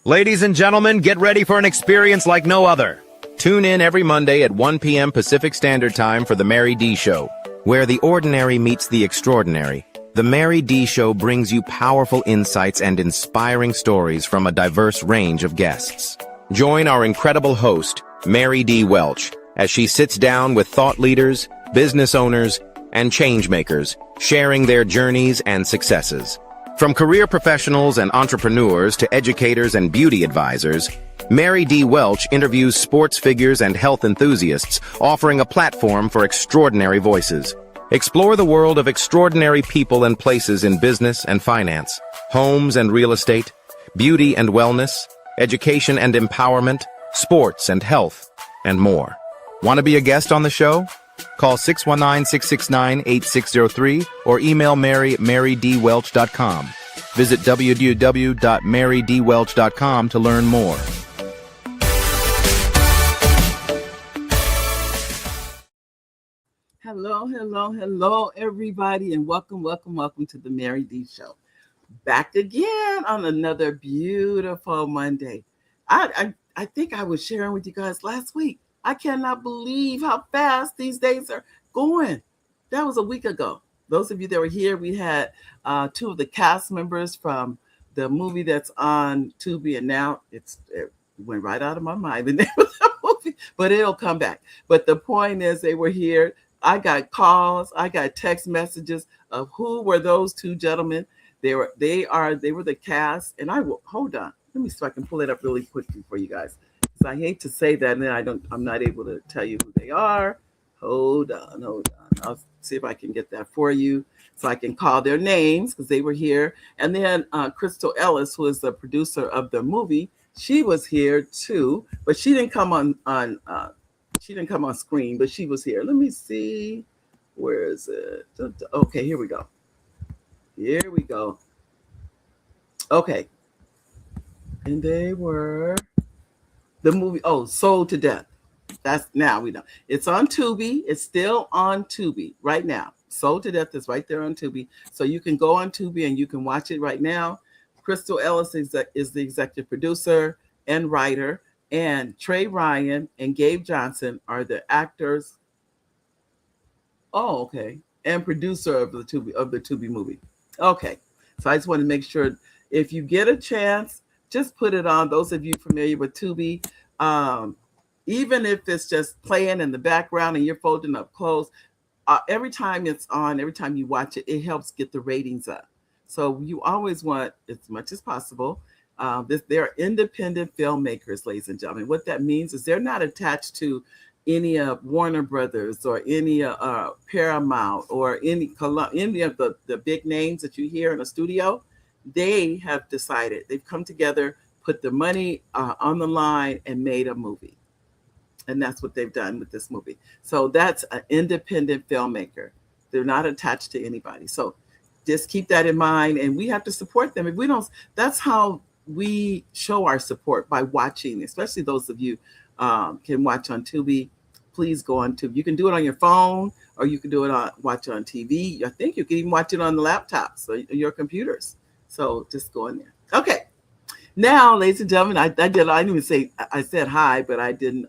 Ladies and gentlemen, get ready for an experience like no other. Tune in every Monday at 1 p.m. Pacific Standard Time for The Mary D. Show, where the ordinary meets the extraordinary. The Mary D. Show brings you powerful insights and inspiring stories from a diverse range of guests. Join our incredible host, Mary D. Welch, as she sits down with thought leaders, business owners, and changemakers, sharing their journeys and successes. From career professionals and entrepreneurs to educators and beauty advisors, Mary D. Welch interviews sports figures and health enthusiasts, offering a platform for extraordinary voices. Explore the world of extraordinary people and places in business and finance, homes and real estate, beauty and wellness, education and empowerment, sports and health, and more. Want to be a guest on the show? Call 619-669-8603 or email marydwelch.com. Visit www.marydwelch.com to learn more. Hello, everybody, and welcome to the Mary D. Show. Back again on another beautiful Monday. I think I was sharing with you guys last week. I cannot believe how fast these days are going. That was a week ago. Those of you that were here, we had two of the cast members from the movie that's on Tubi, and now it went right out of my mind, the name of the movie, but it'll come back. But the point is, they were here. I got calls, I got text messages of who were those two gentlemen. They were the cast, and I will hold on. Let me see if I can pull it up really quickly for you guys. I hate to say that, and then I'm not able to tell you who they are. Hold on. I'll see if I can get that for you so I can call their names because they were here. And then Crystal Ellis, who is the producer of the movie, she was here too, but she didn't come on screen, but she was here. Let me see. Where is it? Okay, here we go. Okay. And they were the movie, Sold to Death. That's now we know. It's on Tubi. It's still on Tubi right now. Sold to Death is right there on Tubi. So you can go on Tubi and you can watch it right now. Crystal Ellis is the executive producer and writer, and Trey Ryan and Gabe Johnson are the actors. Oh, okay. And producer of the Tubi movie. Okay. So I just want to make sure if you get a chance, just put it on. Those of you familiar with Tubi, even if it's just playing in the background and you're folding up clothes, every time it's on, every time you watch it, it helps get the ratings up. So you always want, as much as possible, they're independent filmmakers, ladies and gentlemen. What that means is they're not attached to any of Warner Brothers or any Paramount or any of the big names that you hear in a studio. They have decided, they've come together, put the money on the line and made a movie. And that's what they've done with this movie. So that's an independent filmmaker. They're not attached to anybody. So just keep that in mind. And we have to support them. If we don't, that's how we show our support, by watching, especially those of you can watch on Tubi. Please go on Tubi. You can do it on your phone, or you can watch it on TV. I think you can even watch it on the laptops or your computers. So just go in there. Okay. Now, ladies and gentlemen, I didn't even say, I said hi, but I didn't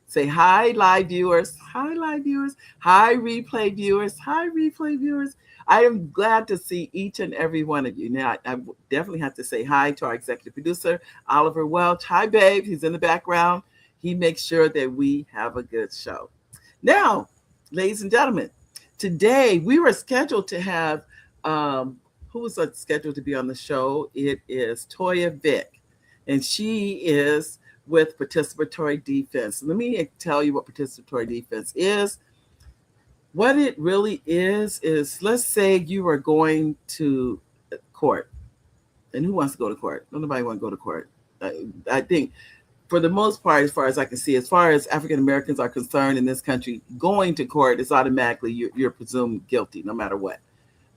say hi, live viewers. Hi, live viewers. Hi, replay viewers. Hi, replay viewers. I am glad to see each and every one of you. Now, I definitely have to say hi to our executive producer, Oliver Welch. Hi, babe. He's in the background. He makes sure that we have a good show. Now, ladies and gentlemen, today we were scheduled to have who was scheduled to be on the show? It is Toya Vick, and she is with Paicipatory Defense. Let me tell you what Paicipatory Defense is. What it really is let's say you are going to court. And who wants to go to court? Nobody wants to go to court. I think for the most part, as far as I can see, as far as African Americans are concerned in this country, going to court is automatically you're presumed guilty no matter what.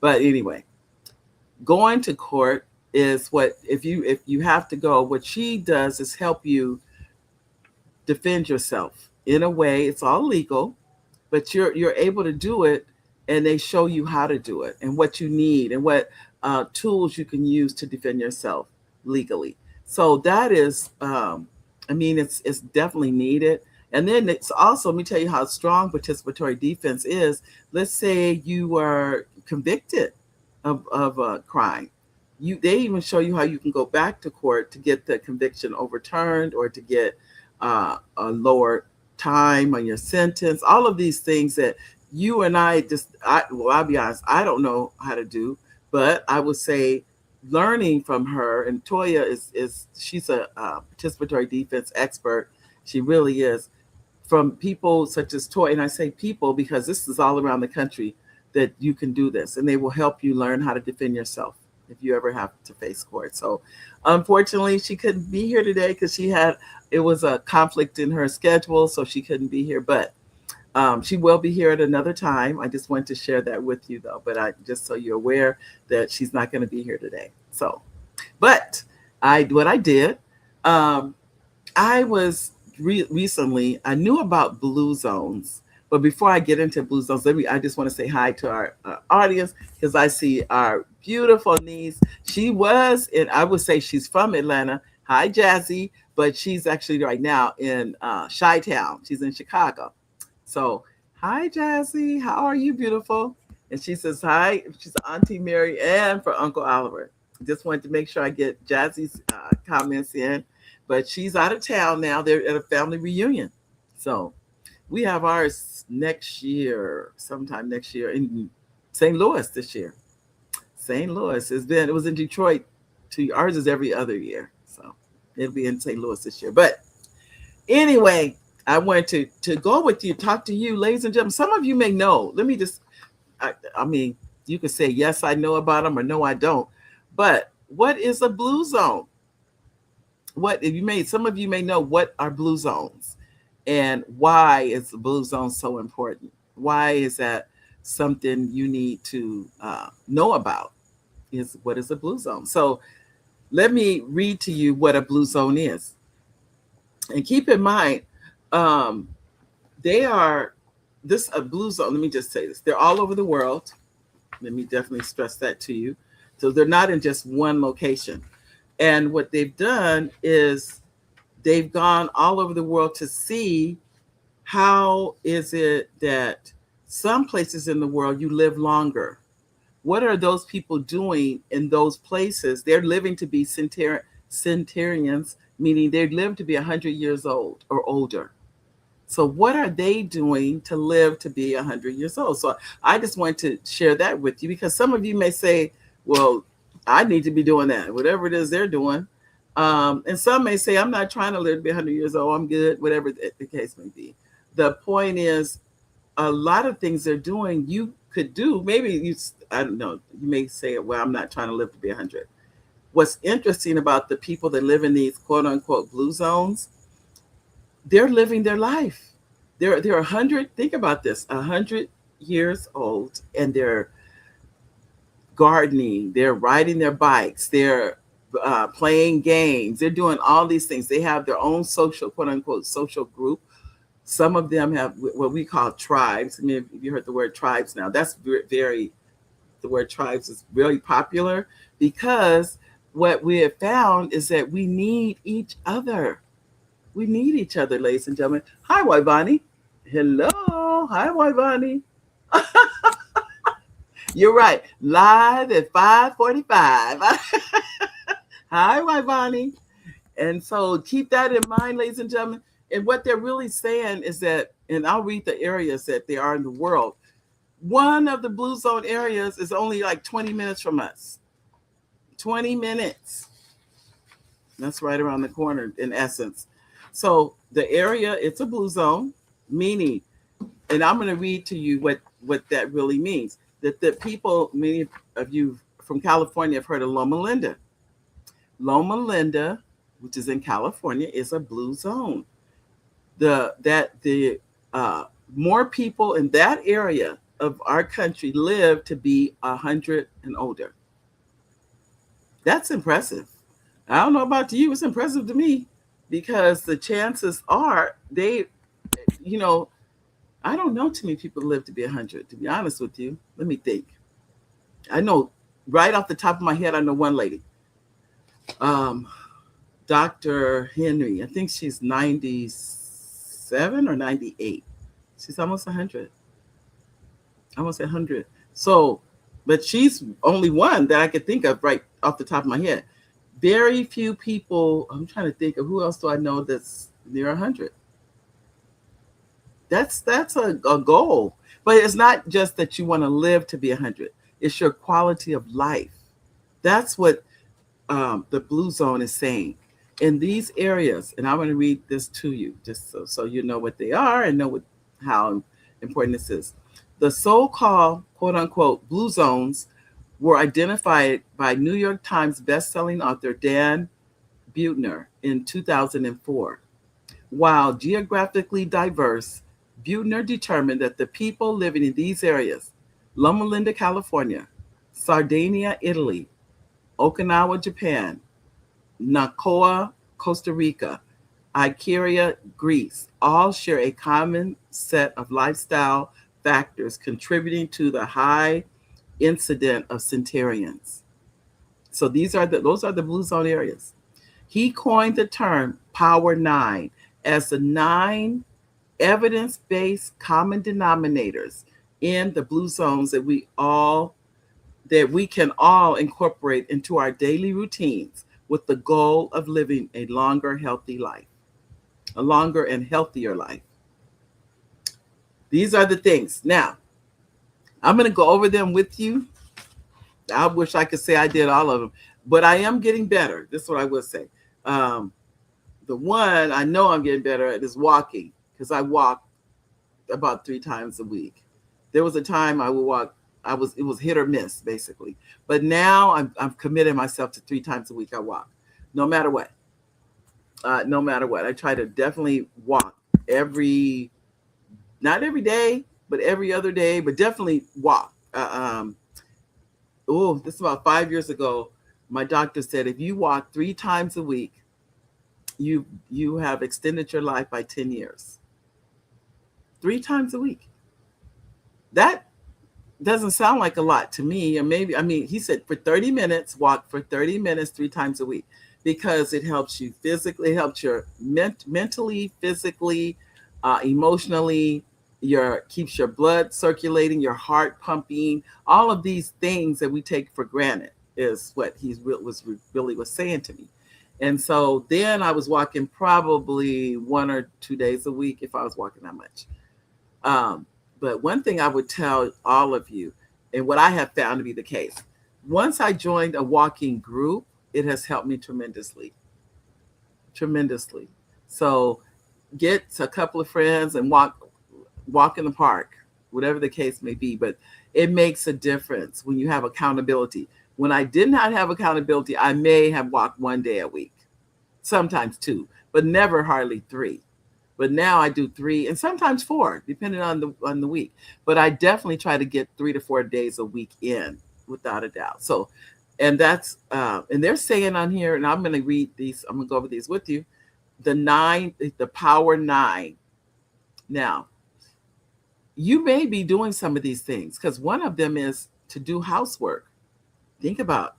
But anyway, going to court is what, if you have to go, what she does is help you defend yourself in a way. It's all legal, but you're able to do it, and they show you how to do it and what you need and what tools you can use to defend yourself legally. So that is, I mean, it's definitely needed. And then it's also, let me tell you how strong participatory defense is. Let's say you were convicted of a crime. They even show you how you can go back to court to get the conviction overturned or to get a lower time on your sentence. All of these things that you and I'll be honest, I don't know how to do, but I would say learning from her, and Toya is she's a participatory defense expert. She really is. From people such as Toya, and I say people because this is all around the country that you can do this, and they will help you learn how to defend yourself if you ever have to face court. So unfortunately she couldn't be here today because it was a conflict in her schedule, so she couldn't be here, but she will be here at another time. I just wanted to share that with you though, but I just so you're aware that she's not going to be here today. So, but what I did, I was recently, I knew about blue zones, but before I get into blue zones, I just want to say hi to our audience because I see our beautiful niece. She was, and I would say she's from Atlanta. Hi, Jazzy, but she's actually right now in Chi-Town. She's in Chicago. So, hi, Jazzy. How are you, beautiful? And she says hi. She's Auntie Mary and for Uncle Oliver. Just wanted to make sure I get Jazzy's comments in. But she's out of town now. They're at a family reunion. So we have ours next year, sometime next year in St. Louis this year. St. Louis it was in Detroit. Ours is every other year. So it'll be in St. Louis this year. But anyway, I wanted to go with you, talk to you, ladies and gentlemen. Some of you may know. Let me just, I mean, you can say, yes, I know about them or no, I don't. But what is a blue zone? Some of you may know what are blue zones and why is the blue zone so important? Why is that something you need to know about? What is a blue zone? So let me read to you what a blue zone is. And keep in mind, a blue zone, let me just say this. They're all over the world. Let me definitely stress that to you. So they're not in just one location. And what they've done is they've gone all over the world to see how is it that some places in the world you live longer. What are those people doing in those places? They're living to be centenarians, meaning they live to be 100 years old or older. So what are they doing to live to be 100 years old? So I just want to share that with you because some of you may say, well, I need to be doing that, whatever it is they're doing. And some may say, I'm not trying to live to be 100 years old. I'm good, whatever the case may be. The point is, a lot of things they're doing, you could do. Maybe I don't know, you may say, well, I'm not trying to live to be 100. What's interesting about the people that live in these quote unquote blue zones, they're living their life. They're 100, think about this, 100 years old, and they're gardening, they're riding their bikes, they're playing games, they're doing all these things. They have their own social, quote unquote, social group. Some of them have what we call tribes. I mean, if you heard the word tribes now, the word tribes is really popular because what we have found is that we need each other. We need each other, ladies and gentlemen. Hi, Waivani. Hello. Hi, Waivani. You're right. Live at 5:45. Hi, Waivani. And so keep that in mind, ladies and gentlemen. And what they're really saying is that, and I'll read the areas that they are in the world. One of the blue zone areas is only like 20 minutes from us. 20 minutes. That's right around the corner in essence. So the area, it's a blue zone, meaning, and I'm going to read to you what that really means. That the people, many of you from California have heard of Loma Linda. Loma Linda, which is in California, is a blue zone. The more people in that area of our country live to be 100 and older. That's impressive. I don't know about you, it's impressive to me because the chances are I don't know too many people live to be 100, to be honest with you. Let me think. I know right off the top of my head, I know one lady. Dr. Henry. I think she's 97 or 98. She's almost 100. Almost 100. So, but she's only one that I could think of right off the top of my head. Very few people. I'm trying to think of who else do I know that's near 100. That's a goal, but it's not just that you want to live to be 100. It's your quality of life. That's what the blue zone is saying. In these areas, and I'm going to read this to you just so you know what they are and know how important this is. The so-called, quote unquote, blue zones were identified by New York Times bestselling author Dan Buettner in 2004. While geographically diverse, Buettner determined that the people living in these areas, Loma Linda, California, Sardinia, Italy, Okinawa, Japan, Nacoa, Costa Rica, Icaria, Greece, all share a common set of lifestyle factors contributing to the high incidence of centenarians. So those are the blue zone areas. He coined the term Power Nine as the 9 evidence-based common denominators in the blue zones that we can all incorporate into our daily routines with the goal of living a longer, healthy life, a longer and healthier life. These are the things. Now, I'm going to go over them with you. I wish I could say I did all of them, but I am getting better. This is what I will say. The one I know I'm getting better at is walking, because I walk about 3 times a week. There was a time I would walk. It was hit or miss basically, but now I'm committed myself to 3 times a week. I walk, no matter what. No matter what, I try to definitely walk not every day, but every other day, but definitely walk. This is about 5 years ago. My doctor said if you walk 3 times a week, you have extended your life by 10 years. 3 times a week. That doesn't sound like a lot to me. Or maybe, he said for 30 minutes, walk for 30 minutes 3 times a week, because it helps you physically, it helps your mentally, physically, emotionally, keeps your blood circulating, your heart pumping. All of these things that we take for granted is what he was saying to me. And so then I was walking probably 1 or 2 days a week if I was walking that much. But one thing I would tell all of you, and what I have found to be the case, once I joined a walking group, it has helped me tremendously. Tremendously. So get a couple of friends and walk in the park, whatever the case may be. But it makes a difference when you have accountability. When I did not have accountability, I may have walked 1 day a week, sometimes 2, but never hardly 3. But now I do 3 and sometimes 4, depending on the week. But I definitely try to get 3 to 4 days a week in, without a doubt. So, and that's and they're saying on here, and I'm going to read these. I'm going to go over these with you. The Power 9. Now, you may be doing some of these things, because one of them is to do housework. Think about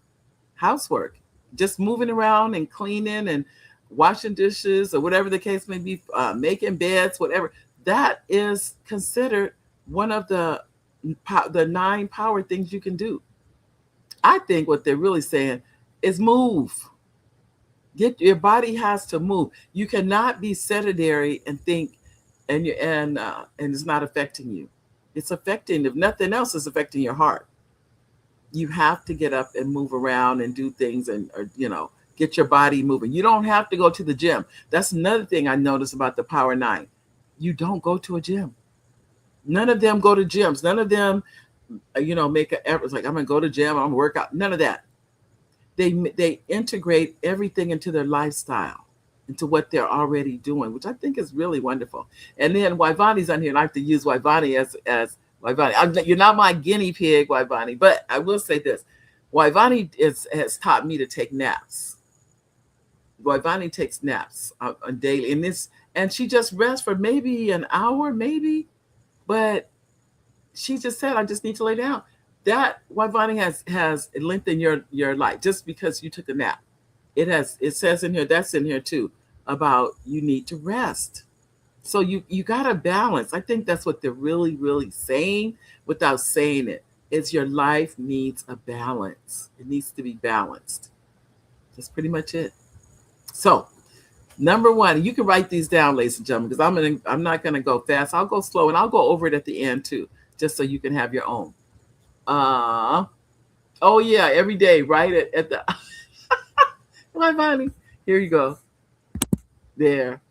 housework, just moving around and cleaning and washing dishes or whatever the case may be, making beds, whatever. That is considered one of the 9 power things you can do. I think what they're really saying is move. Your body has to move. You cannot be sedentary and think, and it's not affecting you. It's affecting, if nothing else, is affecting your heart. You have to get up and move around and do things, and get your body moving. You don't have to go to the gym. That's another thing I noticed about the Power 9. You don't go to a gym. None of them go to gyms. None of them, make an effort. It's like, I'm going to go to gym, I'm going to work out. None of that. They integrate everything into their lifestyle, into what they're already doing, which I think is really wonderful. And then Waivani's on here, and I have to use Waivani as Waivani. You're not my guinea pig, Waivani, but I will say this. Waivani has taught me to take naps. Waivani takes naps on daily, and she just rests for maybe an hour, maybe, but she just said, I just need to lay down. That Waivani has lengthened your life just because you took a nap. It says in here, that's in here too, about you need to rest. So you got to balance. I think that's what they're really, really saying without saying it. Is your life needs a balance. It needs to be balanced. That's pretty much it. So number one, you can write these down, ladies and gentlemen, because I'm not gonna go fast. I'll go slow and I'll go over it at the end too, just so you can have your own. Oh yeah, every day, right at the my money. Here you go. There.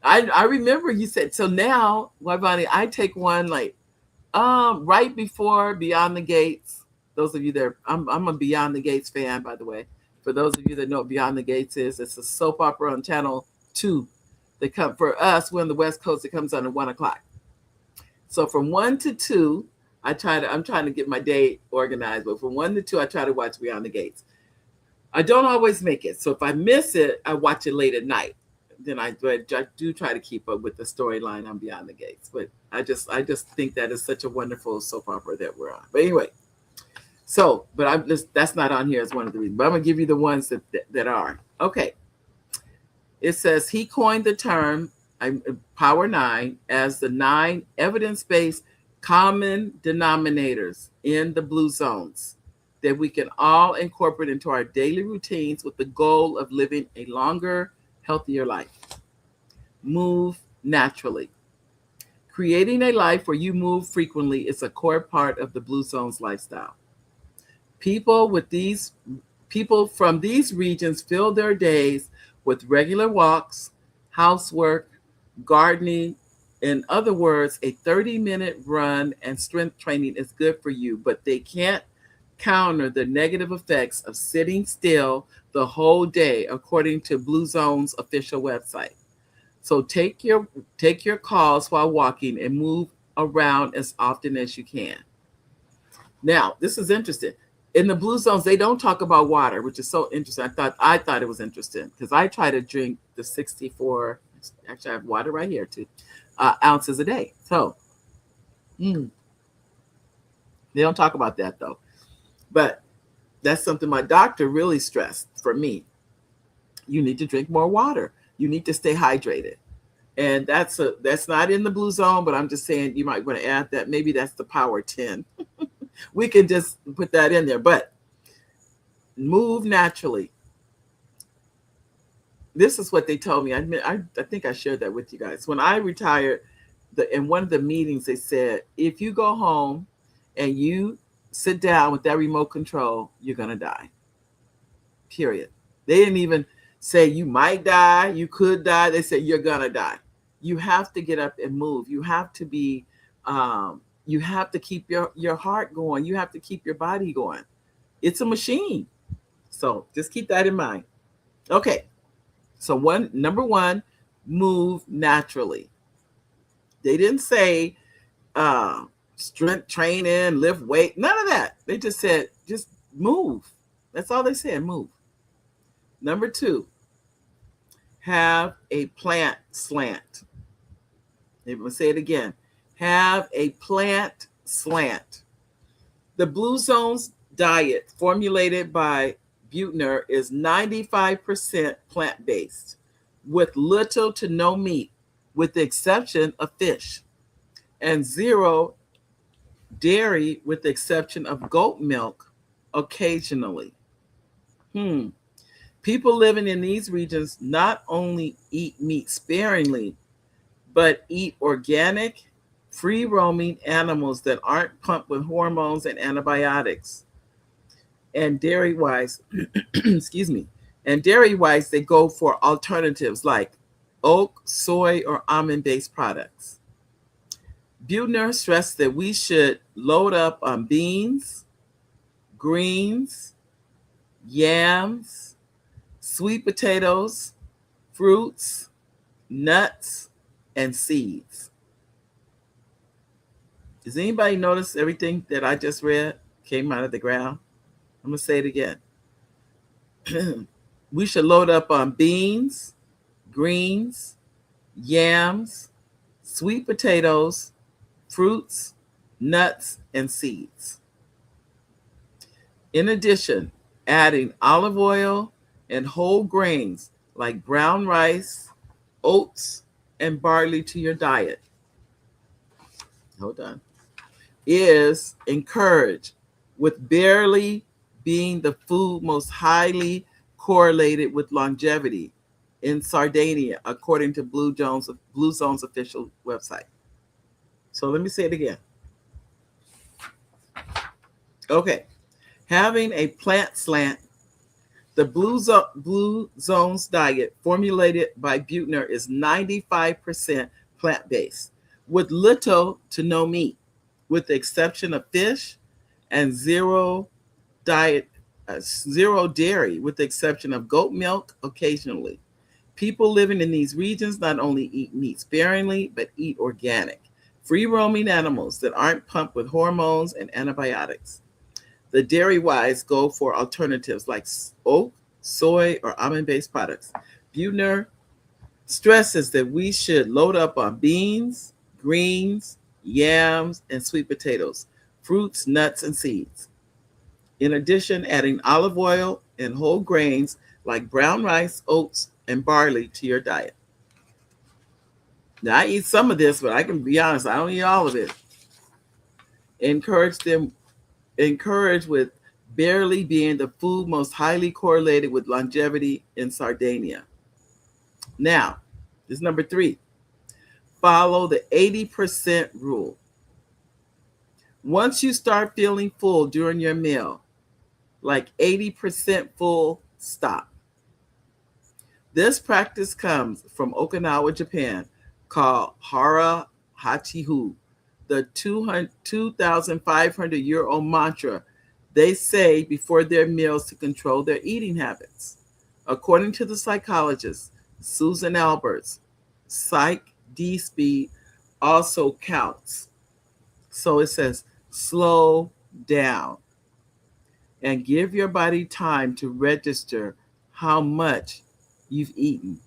I remember you said so now, Wybani, I take one like right before Beyond the Gates. Those of you that I'm a Beyond the Gates fan, by the way. For those of you that know what Beyond the Gates is, it's a soap opera on Channel 2. They come for us, we're on the West Coast, it comes on at 1:00. So from 1 to 2, I'm trying to get my day organized, but from 1 to 2, I try to watch Beyond the Gates. I don't always make it. So if I miss it, I watch it late at night. Then I do try to keep up with the storyline on Beyond the Gates. But I just think that is such a wonderful soap opera that we're on. But anyway, so that's not on here as one of the reasons. But I'm gonna give you the ones that are. Okay. It says he coined the term Power 9 as the 9 evidence-based common denominators in the blue zones that we can all incorporate into our daily routines with the goal of living a longer, healthier life. Move naturally. Creating a life where you move frequently is a core part of the Blue Zone's lifestyle. People from these regions fill their days with regular walks, housework, gardening. In other words, a 30-minute run and strength training is good for you, but they can't counter the negative effects of sitting still the whole day, according to Blue Zone's official website. So take your calls while walking and move around as often as you can. Now, this is interesting. In the Blue Zones, they don't talk about water, which is so interesting. I thought it was interesting because I try to drink the 64. Actually, I have water right here too, ounces a day. So, they don't talk about that though. But that's something my doctor really stressed for me. You need to drink more water. You need to stay hydrated. And that's not in the Blue Zone, but I'm just saying you might want to add that. Maybe that's the Power 10. We can just put that in there. But move naturally. This is what they told me. I think I shared that with you guys. When I retired, in one of the meetings, they said, if you go home and you sit down with that remote control, you're going to die. Period. They didn't even say you might die, you could die. They said you're going to die. You have to get up and move. You have to be, you have to keep your heart going. You have to keep your body going. It's a machine. So just keep that in mind. Okay. So number one, move naturally. They didn't say strength training, lift weight, none of that. They just said, just move. That's all they said, move. Number two, have a plant slant. I'm going to say it again. Have a plant slant. The Blue Zone's diet formulated by Buettner is 95% plant-based with little to no meat, with the exception of fish, and 0 dairy with the exception of goat milk occasionally. People living in these regions not only eat meat sparingly, but eat organic, free-roaming animals that aren't pumped with hormones and antibiotics. And dairy-wise, they go for alternatives like oat, soy, or almond-based products. Buettner stressed that we should load up on beans, greens, yams, sweet potatoes, fruits, nuts, and seeds. Does anybody notice everything that I just read came out of the ground? I'm going to say it again. We should load up on beans, greens, yams, sweet potatoes, fruits, nuts, and seeds. In addition, adding olive oil, and whole grains like brown rice, oats, and barley to your diet. Hold on. Is encouraged, with barley being the food most highly correlated with longevity in Sardinia, according to Blue Zone's official website. So let me say it again. Okay. Having a plant slant, the Blue Zone's diet formulated by Buettner is 95% plant-based, with little to no meat, with the exception of fish, and zero dairy, with the exception of goat milk occasionally. People living in these regions not only eat meat sparingly, but eat organic, free-roaming animals that aren't pumped with hormones and antibiotics. The dairy wise go for alternatives like oat, soy, or almond-based products. Buettner stresses that we should load up on beans, greens, yams, and sweet potatoes, fruits, nuts, and seeds. In addition, adding olive oil and whole grains like brown rice, oats, and barley to your diet. Now, I eat some of this, but I can be honest, I don't eat all of it. Encourage with barley being the food most highly correlated with longevity in Sardinia. Now, this is number 3. Follow the 80% rule. Once you start feeling full during your meal, like 80% full, stop. This practice comes from Okinawa, Japan, called Hara Hachihu, the 2,500-year-old mantra they say before their meals to control their eating habits. According to the psychologist Susan Alberts, Psych D speed also counts. So it says, slow down and give your body time to register how much you've eaten.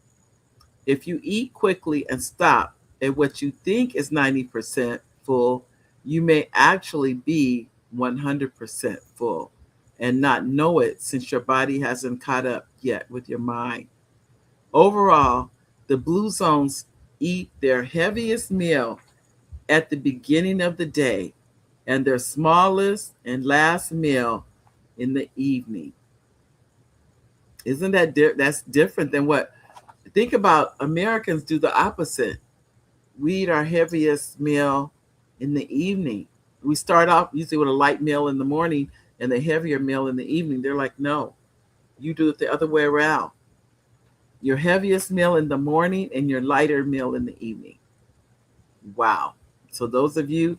If you eat quickly and stop at what you think is 90% full, you may actually be 100% full and not know it, since your body hasn't caught up yet with your mind. Overall, the Blue Zones eat their heaviest meal at the beginning of the day and their smallest and last meal in the evening. Isn't that that's different than what? Think about, Americans do the opposite. We eat our heaviest meal in the evening. We start off usually with a light meal in the morning and the heavier meal in the evening. They're like, no, you do it the other way around. Your heaviest meal in the morning and your lighter meal in the evening. Wow. So those of you,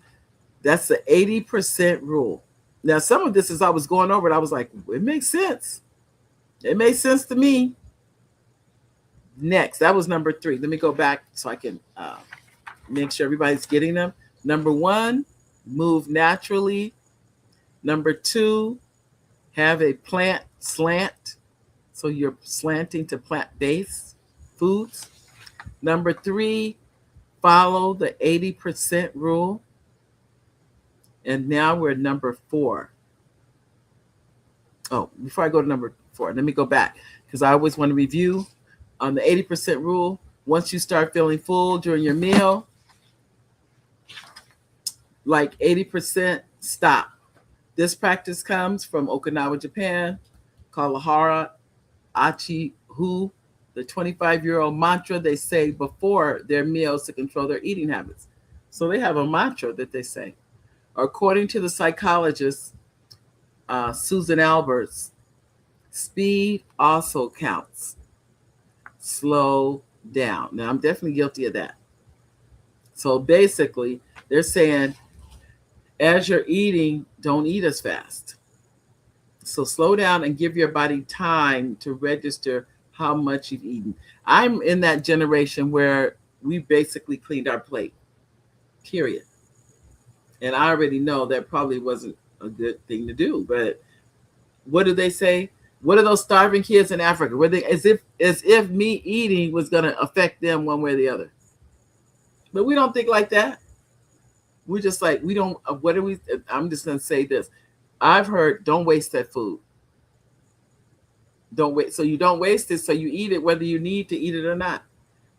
that's the 80% rule. Now, some of this, as I was going over it, I was like, it makes sense. It makes sense to me. Next, that was number 3. Let me go back so I can make sure everybody's getting them. Number 1, move naturally. Number 2, have a plant slant. So you're slanting to plant-based foods. Number 3, follow the 80% rule. And now we're at number 4. Oh, before I go to number 4, let me go back, because I always want to review on the 80% rule. Once you start feeling full during your meal, like 80%, stop. This practice comes from Okinawa, Japan, called Hara Achi-hu, the 25-year-old mantra they say before their meals to control their eating habits. So they have a mantra that they say. According to the psychologist Susan Alberts, speed also counts. Slow down. Now, I'm definitely guilty of that. So basically, they're saying, as you're eating, don't eat as fast. So slow down and give your body time to register how much you've eaten. I'm in that generation where we basically cleaned our plate, period. And I already know that probably wasn't a good thing to do. But what do they say? What are those starving kids in Africa? Were they as if me eating was going to affect them one way or the other? But we don't think like that. We're just like, we don't. What are we? I'm just going to say this. I've heard, don't waste that food. Don't wait. So you don't waste it. So you eat it whether you need to eat it or not.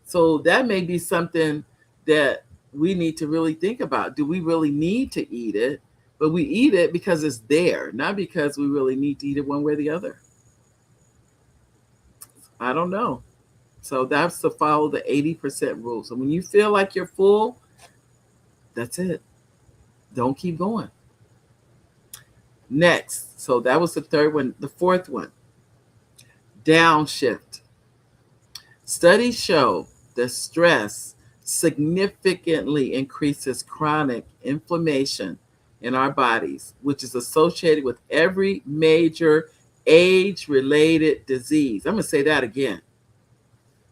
So that may be something that we need to really think about. Do we really need to eat it? But we eat it because it's there, not because we really need to eat it one way or the other. I don't know. So that's to follow the 80% rule. So when you feel like you're full, that's it. Don't keep going. Next. So that was the third one. The fourth one, downshift. Studies show that stress significantly increases chronic inflammation in our bodies, which is associated with every major age-related disease. I'm going to say that again.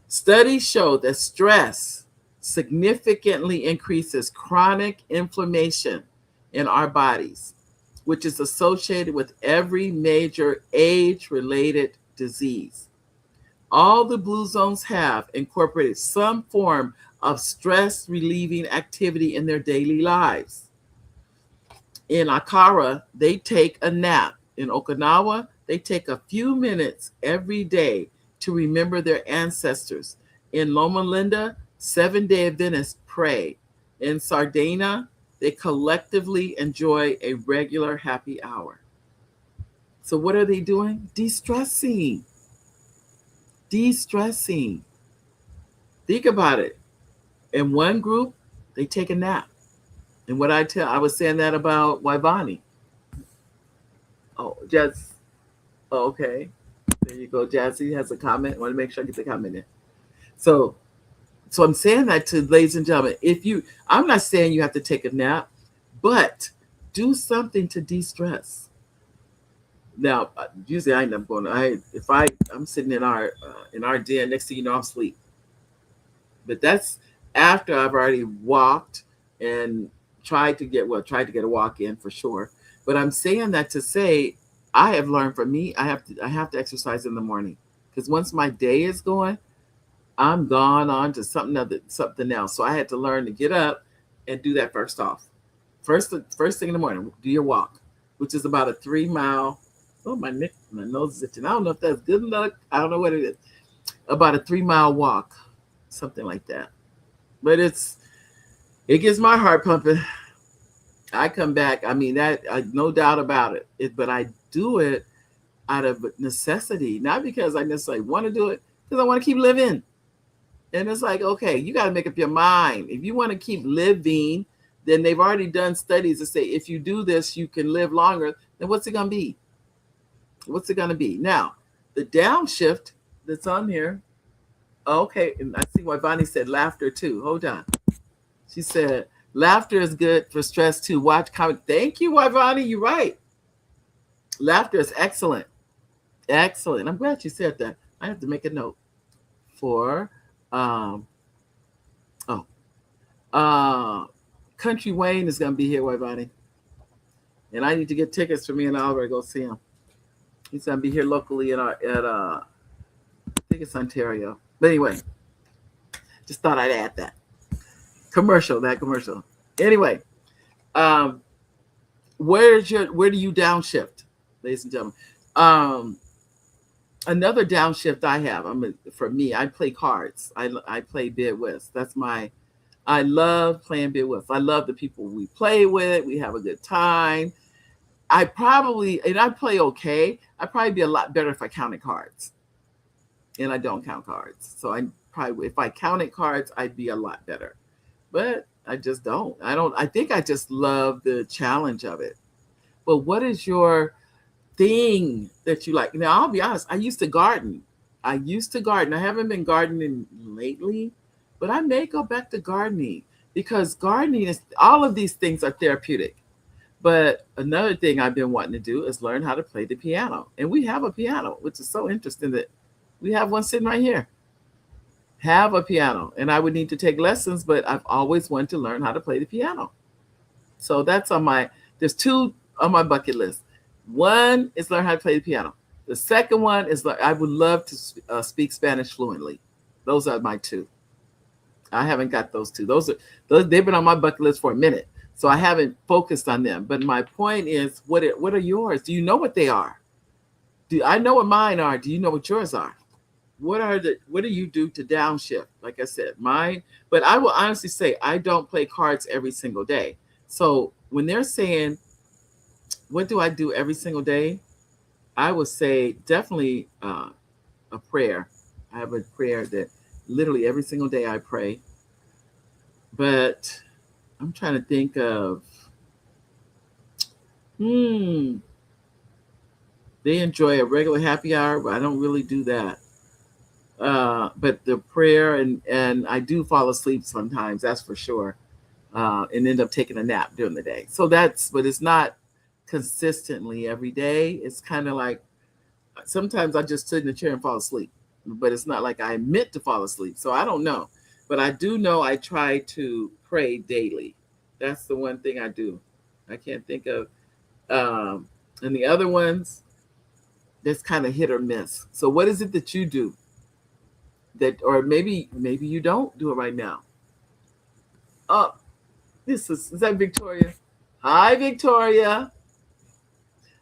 Studies show that stress significantly increases chronic inflammation in our bodies, which is associated with every major age-related disease. All the Blue Zones have incorporated some form of stress-relieving activity in their daily lives. In Akara, they take a nap. In Okinawa, they take a few minutes every day to remember their ancestors. In Loma Linda, 7-day Adventists pray. In Sardinia, they collectively enjoy a regular happy hour. So what are they doing? De-stressing. De-stressing. Think about it. In one group, they take a nap. And what I was saying that about Waivani. Oh, Jazz. Oh, okay. There you go. Jazzy has a comment. I want to make sure I get the comment in. So I'm saying that to ladies and gentlemen. I'm not saying you have to take a nap, but do something to de-stress. Now, usually I end up going. I'm sitting in our den. Next thing you know, I'm asleep. But that's after I've already walked and tried to get a walk in for sure. But I'm saying that to say I have learned from me. I have to exercise in the morning, because once my day is going, I'm gone on to something else. So I had to learn to get up and do that first off. First thing in the morning, do your walk, which is about a 3-mile. Oh, my nose is itching. I don't know if that's good enough. I don't know what it is. About a 3-mile walk, something like that. But it gets my heart pumping. I come back. I mean, no doubt about it. But I do it out of necessity, not because I necessarily want to do it, because I want to keep living. And it's like, okay, you got to make up your mind. If you want to keep living, then they've already done studies that say if you do this, you can live longer. Then what's it going to be? What's it going to be? Now, the downshift that's on here. Okay, and I see why Bonnie said laughter too. Hold on. She said, laughter is good for stress too. Watch comic. Thank you, Ivani. You're right. Laughter is excellent. Excellent. I'm glad you said that. I have to make a note for Country Wayne is going to be here, Ivani. And I need to get tickets for me and Oliver to go see him. He's going to be here locally I think it's Ontario. But anyway, just thought I'd add that. Commercial. Anyway, where do you downshift, ladies and gentlemen? Another downshift I have, for me, I play cards. I play bid whist. I love playing bid whist. I love the people we play with. We have a good time. I play okay. I'd probably be a lot better if I counted cards. And I don't count cards. So if I counted cards, I'd be a lot better. But I just don't. I think I just love the challenge of it. But what is your thing that you like? Now, I'll be honest. I used to garden. I haven't been gardening lately, but I may go back to gardening, because gardening all of these things are therapeutic. But another thing I've been wanting to do is learn how to play the piano. And we have a piano, which is so interesting that we have one sitting right here. Have a piano. And I would need to take lessons, but I've always wanted to learn how to play the piano. So that's there's 2 on my bucket list. One is learn how to play the piano. The second one is I would love to speak Spanish fluently. Those are my 2. I haven't got those 2. They've been on my bucket list for a minute. So I haven't focused on them. But my point is, what are yours? Do you know what they are? Do I know what mine are? Do you know what yours are? What do you do to downshift? Like I said, mine, but I will honestly say I don't play cards every single day. So when they're saying, what do I do every single day? I would say definitely a prayer. I have a prayer that literally every single day I pray. But I'm trying to think of, they enjoy a regular happy hour, but I don't really do that. But the prayer and I do fall asleep sometimes, that's for sure, and end up taking a nap during the day. So but it's not consistently every day. It's kind of like sometimes I just sit in the chair and fall asleep, but it's not like I meant to fall asleep. So I don't know, but I do know I try to pray daily. That's the one thing I do. I can't think of, and the other ones, that's kind of hit or miss. So what is it that you do? That, or maybe you don't do it right now. Oh, is that Victoria? Hi, Victoria.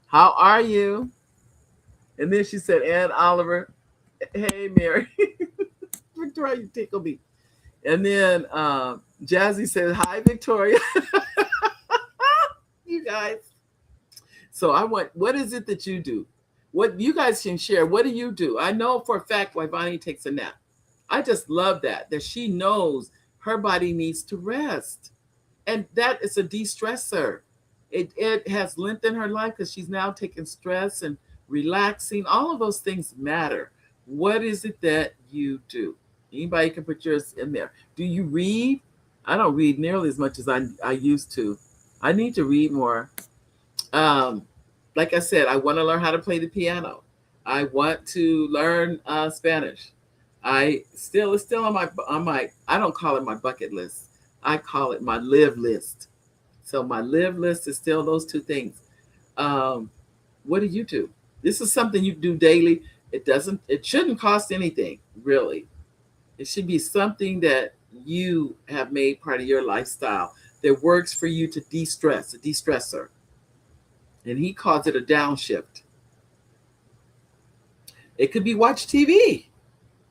How are you? And then she said, and Oliver, hey, Mary. Victoria, you tickle me. And then Jazzy said, hi, Victoria. You guys. So what is it that you do? What you guys can share. What do you do? I know for a fact why Bonnie takes a nap. I just love that she knows her body needs to rest. And that is a de-stressor. It has lengthened her life because she's now taking stress and relaxing. All of those things matter. What is it that you do? Anybody can put yours in there. Do you read? I don't read nearly as much as I used to. I need to read more. Like I said, I want to learn how to play the piano. I want to learn Spanish. It's still on my I don't call it my bucket list. I call it my live list. So my live list is still those two things. What do you do? This is something you do daily. It shouldn't cost anything, really. It should be something that you have made part of your lifestyle that works for you to de-stress, a de-stressor. And he calls it a downshift. It could be watch TV.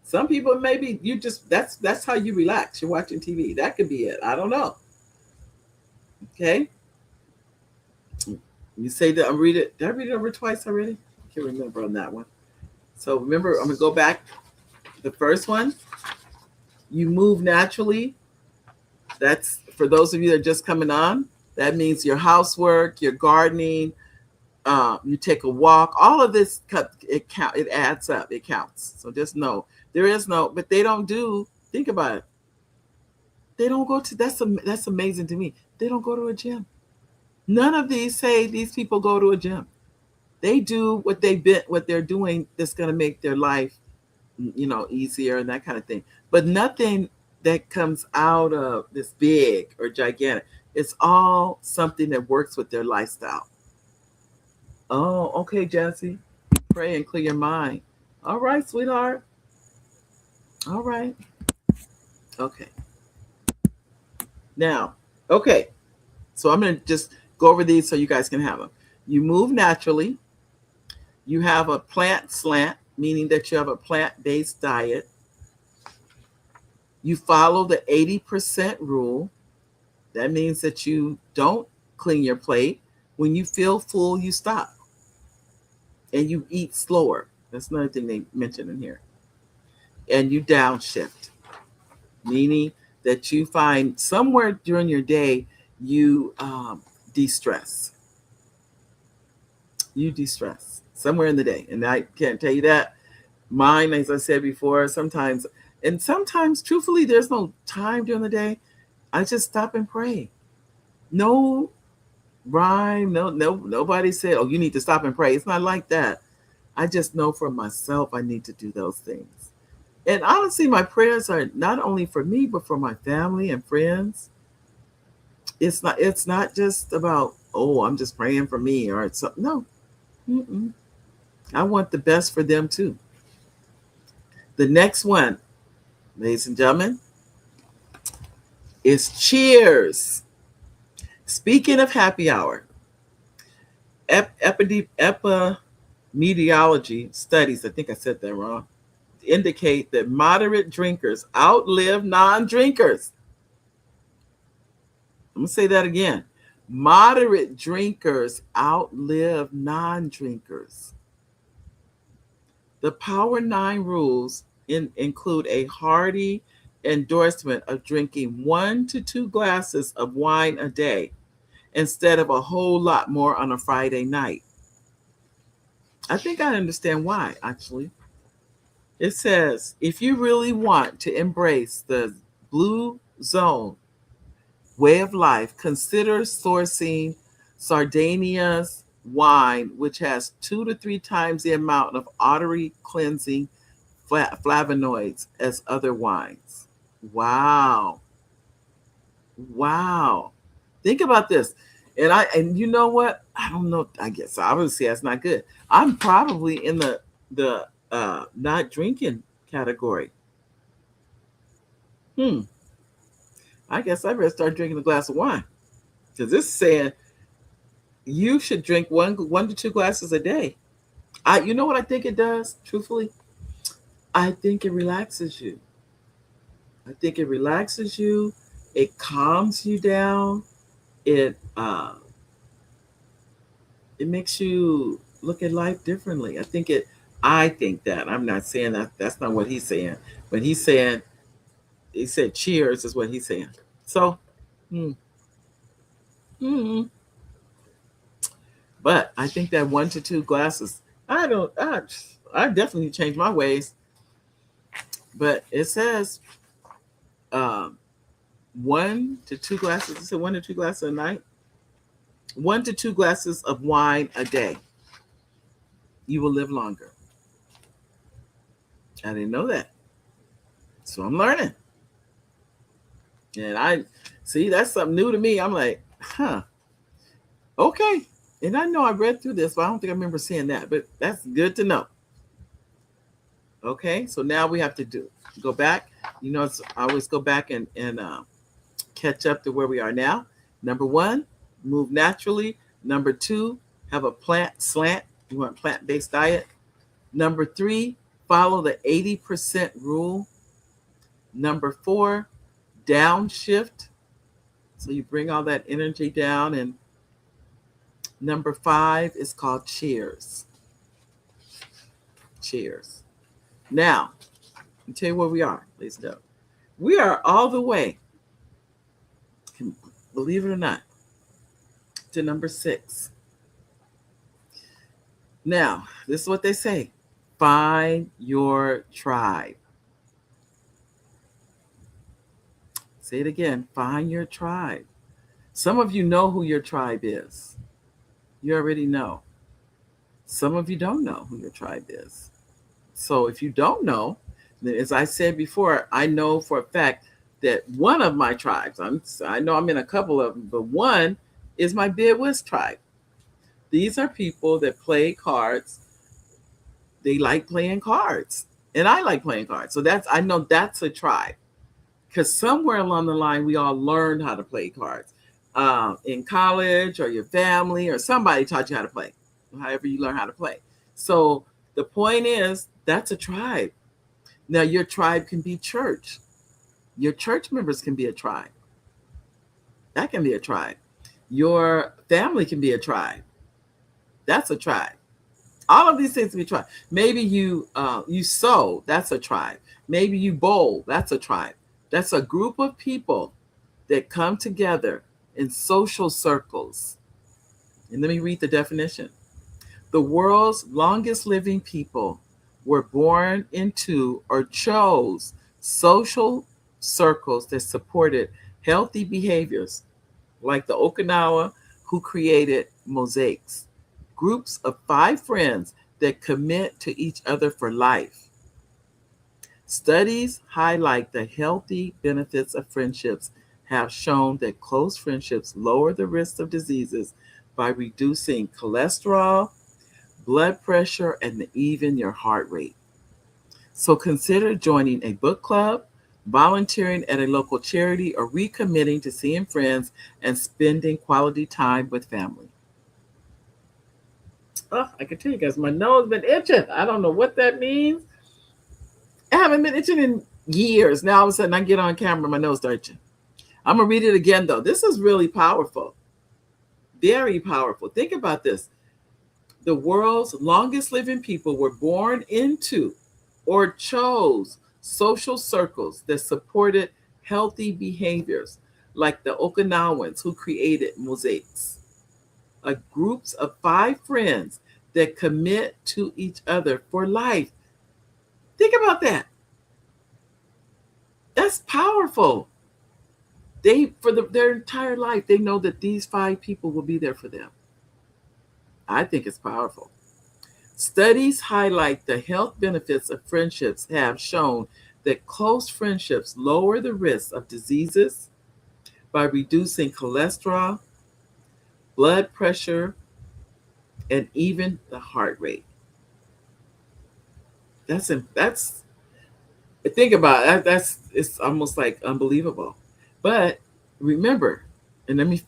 Some people maybe that's how you relax. You're watching TV. That could be it. I don't know. Okay. You say that did I read it over twice already? I can't remember on that one. So remember, I'm gonna go back. The first one, you move naturally. That's for those of you that are just coming on. That means your housework, your gardening, you take a walk. All of this it adds up. It counts. So just know there is but they don't do. Think about it. They don't go to. That's amazing to me. They don't go to a gym. None of these people go to a gym. They do what they're doing that's going to make their life, easier and that kind of thing. But nothing that comes out of this big or gigantic. It's all something that works with their lifestyle. Oh, okay, Jesse. Pray and clear your mind. All right, sweetheart. All right. Okay. Now, okay. So I'm going to just go over these so you guys can have them. You move naturally. You have a plant slant, meaning that you have a plant-based diet. You follow the 80% rule. That means that you don't clean your plate. When you feel full, you stop. And you eat slower. That's another thing they mentioned in here. And you downshift, meaning that you find somewhere during your day you de-stress. You de-stress somewhere in the day. And I can't tell you that. Mine, as I said before, sometimes, truthfully, there's no time during the day. I just stop and pray. No rhyme, nobody said, oh, you need to stop and pray. It's not like that. I just know for myself I need to do those things. And honestly, my prayers are not only for me, but for my family and friends. It's not just about, oh, I'm just praying for me or something. No. Mm-mm. I want the best for them too. The next one, ladies and gentlemen, is cheers. Speaking of happy hour, Meteorology studies, I think I said that wrong, indicate that moderate drinkers outlive non-drinkers. I'm going to say that again. Moderate drinkers outlive non-drinkers. The Power 9 rules include a hearty endorsement of drinking 1 to 2 glasses of wine a day instead of a whole lot more on a Friday night. I think I understand why, actually. It says, if you really want to embrace the blue zone way of life, consider sourcing Sardinia's wine, which has 2 to 3 times the amount of artery cleansing flavonoids as other wines. Wow. Wow. Think about this. And you know what? I don't know. I guess obviously that's not good. I'm probably in the not drinking category. I guess I better start drinking a glass of wine. Because this is saying you should drink one to 2 glasses a day. You know what I think it does, truthfully? I think it relaxes you. I think it relaxes you. It calms you down. It makes you look at life differently. I think that. I'm not saying that. That's not what he's saying. But he said cheers is what he's saying. So, but I think that 1 to 2 glasses, I definitely changed my ways. But it says 1 to 2 glasses. It said 1 to 2 glasses a night. 1 to 2 glasses of wine a day. You will live longer. I didn't know that. So I'm learning. And I see that's something new to me. I'm like, okay. And I know I read through this, but I don't think I remember seeing that. But that's good to know. Okay, so now we have to go back. I always go back and catch up to where we are now. Number 1, move naturally. Number 2, have a plant slant. You want a plant-based diet. Number 3, follow the 80% rule. Number 4, downshift. So you bring all that energy down. And number 5 is called cheers. Cheers. Now, I'll tell you where we are, ladies and gentlemen. We are all the way, believe it or not, to number 6. Now, this is what they say. Find your tribe. Say it again. Find your tribe. Some of you know who your tribe is. You already know. Some of you don't know who your tribe is. So if you don't know, then as I said before, I know for a fact that one of my tribes, I know I'm in a couple of them, but one is my Midwest tribe. These are people that play cards. They like playing cards. And I like playing cards. So I know that's a tribe. Because somewhere along the line, we all learned how to play cards. In college, or your family, or somebody taught you how to play. However you learn how to play. So the point is, that's a tribe. Now, your tribe can be church. Your church members can be a tribe. That can be a tribe. Your family can be a tribe. That's a tribe. All of these things can be tribe. Maybe you sew. That's a tribe. Maybe you bowl. That's a tribe. That's a group of people that come together in social circles. And let me read the definition. The world's longest living people were born into or chose social circles that supported healthy behaviors, like the Okinawa who created mosaics, groups of 5 friends that commit to each other for life. Studies highlight the healthy benefits of friendships have shown that close friendships lower the risk of diseases by reducing cholesterol, blood pressure, and even your heart rate. So consider joining a book club, volunteering at a local charity, or recommitting to seeing friends and spending quality time with family. Oh, I can tell you guys, my nose been itching. I don't know what that means. I haven't been itching in years. Now all of a sudden I get on camera, my nose starts itching. I'm gonna read it again though. This is really powerful. Very powerful. Think about this. The world's longest living people were born into or chose social circles that supported healthy behaviors, like the Okinawans who created mosaics, groups of 5 friends that commit to each other for life. Think about that. That's powerful. They, for their entire life, they know that these 5 people will be there for them. I think it's powerful. Studies highlight the health benefits of friendships have shown that close friendships lower the risk of diseases by reducing cholesterol, blood pressure, and even the heart rate. That's think about it. It's almost like unbelievable. But remember, and let me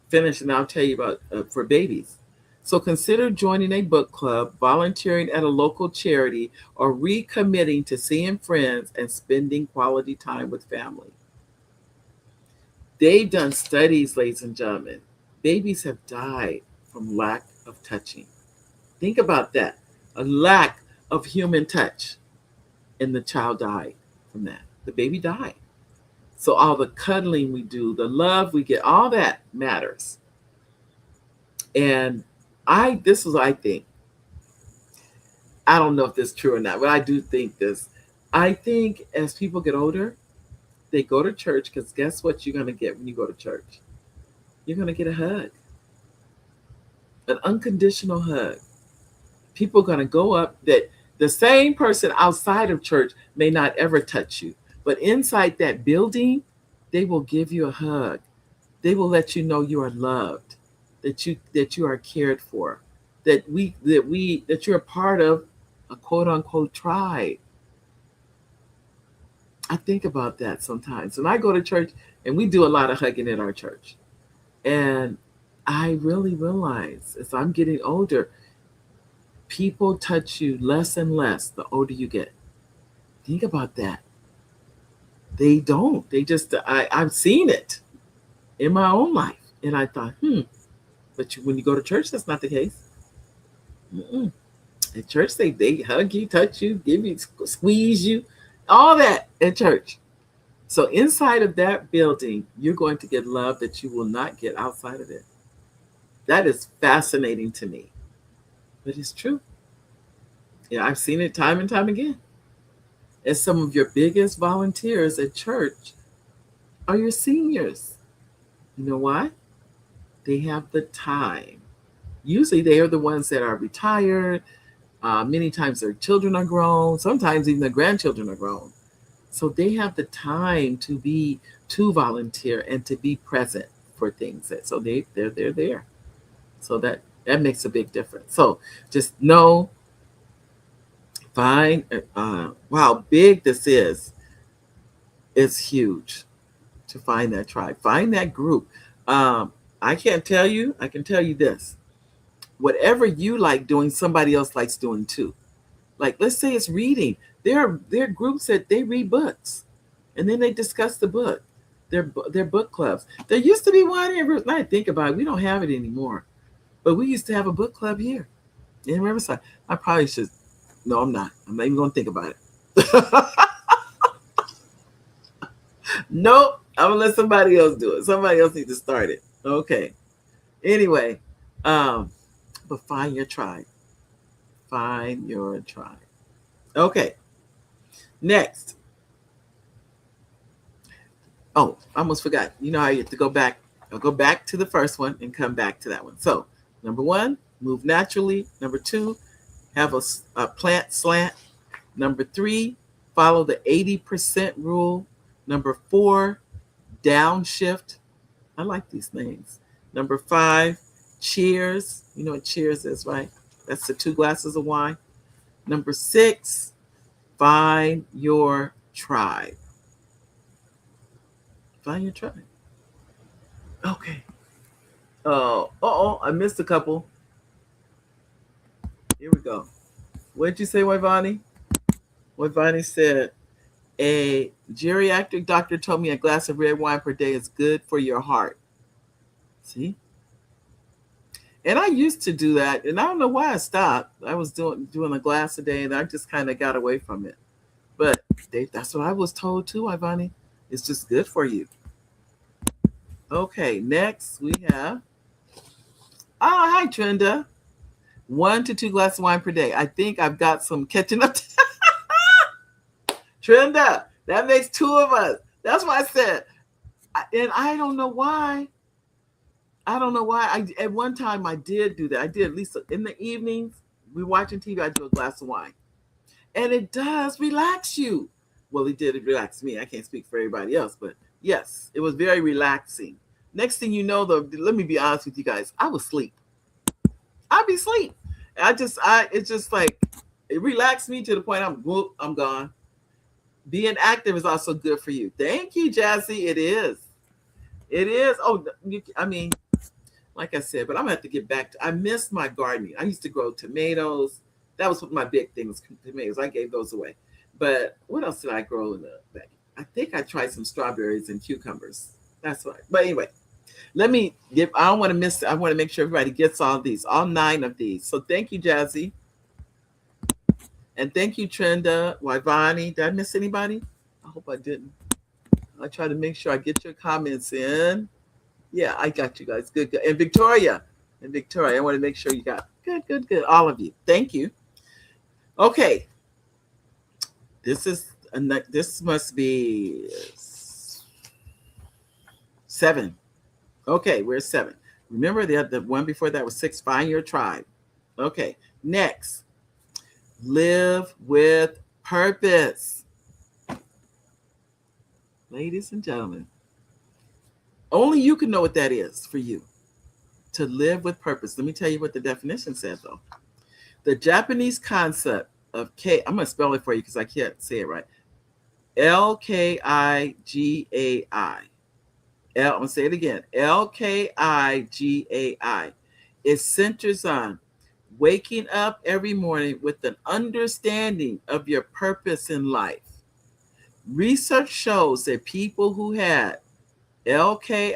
finish, and I'll tell you about for babies. So consider joining a book club, volunteering at a local charity, or recommitting to seeing friends and spending quality time with family. They've done studies, ladies and gentlemen. Babies have died from lack of touching. Think about that. A lack of human touch. And the child died from that. The baby died. So all the cuddling we do, the love we get, all that matters. And this is what I think. I don't know if this is true or not, but I do think this. I think as people get older, they go to church, because guess what you're going to get when you go to church? You're going to get a hug. An unconditional hug. People are going to go up that the same person outside of church may not ever touch you, but inside that building, they will give you a hug. They will let you know you are loved, that you are cared for, that you're a part of a quote unquote tribe. I think about that sometimes. When I go to church, and we do a lot of hugging at our church, and I really realize as I'm getting older, people touch you less and less the older you get. Think about that. They don't. They just, I've seen it in my own life. And I thought, but when you go to church, that's not the case. Mm-mm. At church, they hug you, touch you, give you, squeeze you, all that at church. So inside of that building, you're going to get love that you will not get outside of it. That is fascinating to me. But it's true. Yeah, I've seen it time and time again. And some of your biggest volunteers at church are your seniors. You know why? They have the time. Usually they are the ones that are retired. Many times their children are grown. Sometimes even their grandchildren are grown. So they have the time to volunteer and to be present for things. So they're there. So that makes a big difference. So just know, find how big this is. It's huge to find that tribe. Find that group. I can't tell you. I can tell you this. Whatever you like doing, somebody else likes doing too. Like, let's say it's reading. There are groups that they read books, and then they discuss the book. They're book clubs. There used to be one here. Now I think about it, we don't have it anymore. But we used to have a book club here in Riverside. I probably should. No, I'm not. I'm not even going to think about it. Nope. I'm going to let somebody else do it. Somebody else needs to start it. Okay. Anyway, but find your tribe. Find your tribe. Okay. Next. Oh, I almost forgot. You know how you have to go back. I'll go back to the first one and come back to that one. So, number 1, move naturally. Number 2, have a plant slant. Number 3, follow the 80% rule. Number 4, downshift. I like these names. Number 5, cheers. You know what cheers is, right? That's the 2 glasses of wine. Number 6, find your tribe. Find your tribe. Okay. I missed a couple. go. What did you say, Wivani? Wivani said, a geriatric doctor told me a glass of red wine per day is good for your heart. See? And I used to do that, and I don't know why I stopped. I was doing a glass a day, and I just kind of got away from it. But that's what I was told too, Ivani. It's just good for you. Okay, next we have. Oh, hi, Trenda. 1 to 2 glasses of wine per day. I think I've got some catching up. Trenda, that makes 2 of us. That's what I said. And I don't know why. At one time I did do that. I did, at least in the evenings, we watching TV, I do a glass of wine. And it does relax you. Well, it did relax me. I can't speak for everybody else, but yes, it was very relaxing. Next thing you know, let me be honest with you guys, I was asleep. I'd be asleep. It's just like, it relaxed me to the point I'm gone. Being active is also good for you. Thank you, Jazzy. It is. It is. Oh, I mean, like I said, but I'm going to have to get back to, I miss my gardening. I used to grow tomatoes. That was my big thing, was tomatoes. I gave those away. But what else did I grow in the back? I think I tried some strawberries and cucumbers. That's right. But anyway, I want to make sure everybody gets all these, all 9 of these. So thank you, Jazzy. And thank you, Trenda, Wivani. Did I miss anybody? I hope I didn't. I try to make sure I get your comments in. Yeah, I got you guys. Good. And Victoria, I want to make sure you got good. All of you. Thank you. Okay. This must be 7. Okay, we're 7. Remember the one before that was 6. Find your tribe. Okay. Next, live with purpose. Ladies and gentlemen, only you can know what that is for you. To live with purpose. Let me tell you what the definition says, though. The Japanese concept of I'm going to spell it for you because I can't say it right. L-K-I-G-A-I. I'm going to say it again. L-K-I-G-A-I. It centers on waking up every morning with an understanding of your purpose in life. Research shows that people who had L-K-I-G-A-I,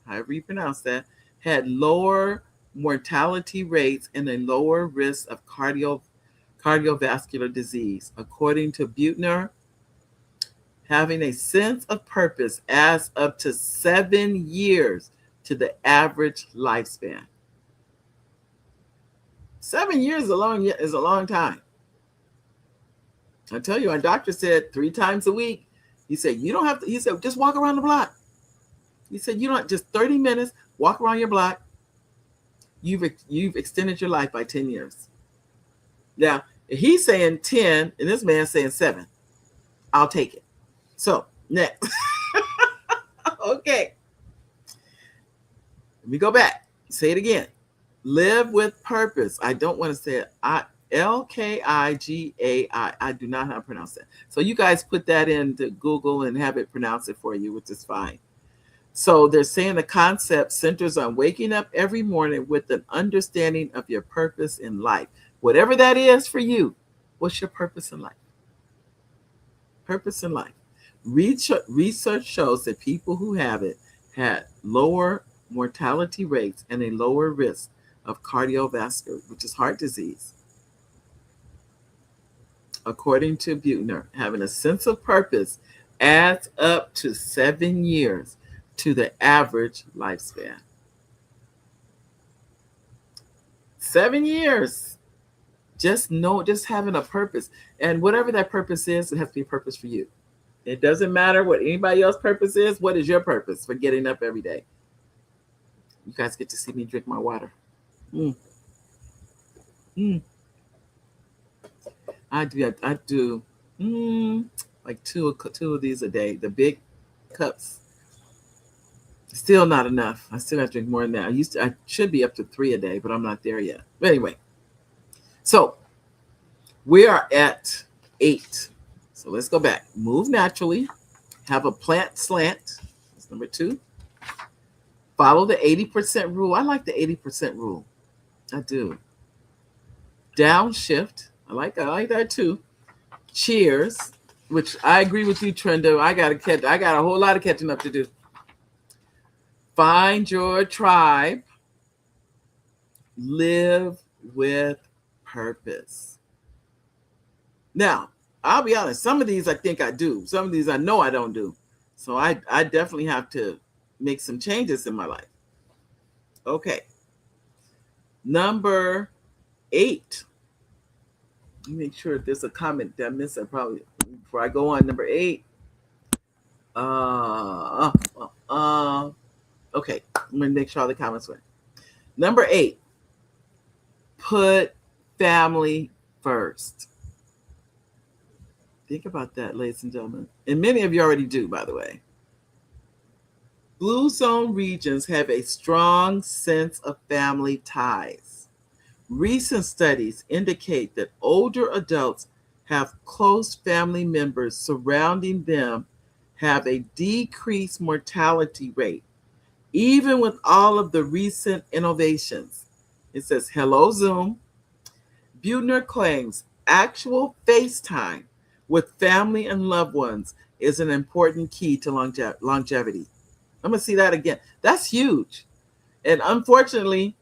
however you pronounce that, had lower mortality rates and a lower risk of cardiovascular disease. According to Buettner, having a sense of purpose adds up to 7 years to the average lifespan. 7 years is a long time. I tell you, our doctor said 3 times a week. He said, you don't have to, he said, just walk around the block. He said, you don't, just 30 minutes, walk around your block. You've extended your life by 10 years. Now, he's saying 10, and this man's saying 7. I'll take it. So, next. Okay. Let me go back. Say it again. Live with purpose. I don't want to say it. L-K-I-G-A-I. I do not know how to pronounce that. So you guys put that into Google and have it pronounce it for you, which is fine. So they're saying the concept centers on waking up every morning with an understanding of your purpose in life. Whatever that is for you, what's your purpose in life? Purpose in life. Research shows that people who have it had lower mortality rates and a lower risk of cardiovascular, which is heart disease. According to Buettner, having a sense of purpose adds up to 7 years to the average lifespan. 7 years. Just having a purpose. And whatever that purpose is, it has to be a purpose for you. It doesn't matter what anybody else's purpose is. What is your purpose for getting up every day? You guys get to see me drink my water. I do like two of these a day. The big cups. Still not enough. I still have to drink more than that. I should be up to 3 a day, but I'm not there yet. But anyway, so we are at 8. So let's go back. Move naturally. Have a plant slant. That's number 2. Follow the 80% rule. I like the 80% rule. I do. Downshift. I like that too. Cheers, which I agree with you, Trendo. I got a whole lot of catching up to do. Find your tribe. Live with purpose. Now, I'll be honest, some of these I think I do. Some of these I know I don't do. So I definitely have to make some changes in my life. Okay. Number 8. Let me make sure if there's a comment that I missed. I probably, before I go on, number 8. Okay. I'm going to make sure all the comments went. Number 8. Put family first. Think about that, ladies and gentlemen. And many of you already do, by the way. Blue zone regions have a strong sense of family ties. Recent studies indicate that older adults have close family members surrounding them have a decreased mortality rate, even with all of the recent innovations. It says, hello, Zoom. Buettner claims actual FaceTime with family and loved ones is an important key to longevity. I'm going to see that again. That's huge. And unfortunately,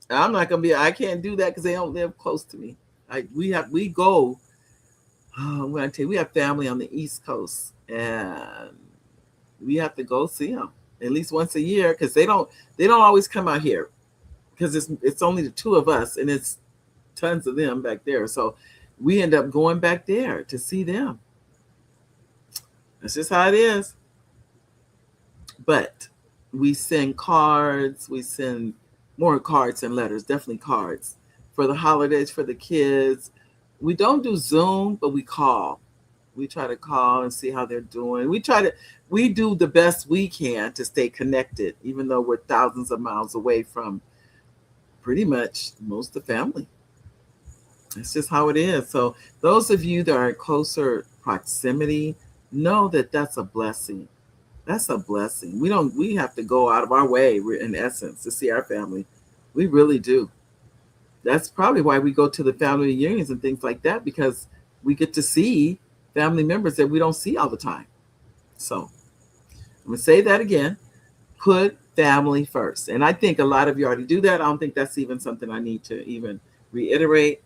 I can't do that because they don't live close to me. We have family on the East Coast, and we have to go see them at least once a year because they don't always come out here because it's only the two of us and it's tons of them back there. So we end up going back there to see them. That's just how it is. But we send cards. We send more cards and letters, definitely cards for the holidays for the kids. We don't do Zoom, but we call. We try to call and see how they're doing. We do the best we can to stay connected, even though we're thousands of miles away from pretty much most of the family. It's just how it is. So those of you that are in closer proximity, know that that's a blessing. That's a blessing. We have to go out of our way, in essence, to see our family. We really do. That's probably why we go to the family reunions and things like that, because we get to see family members that we don't see all the time. So I'm going to say that again. Put family first. And I think a lot of you already do that. I don't think that's even something I need to even reiterate.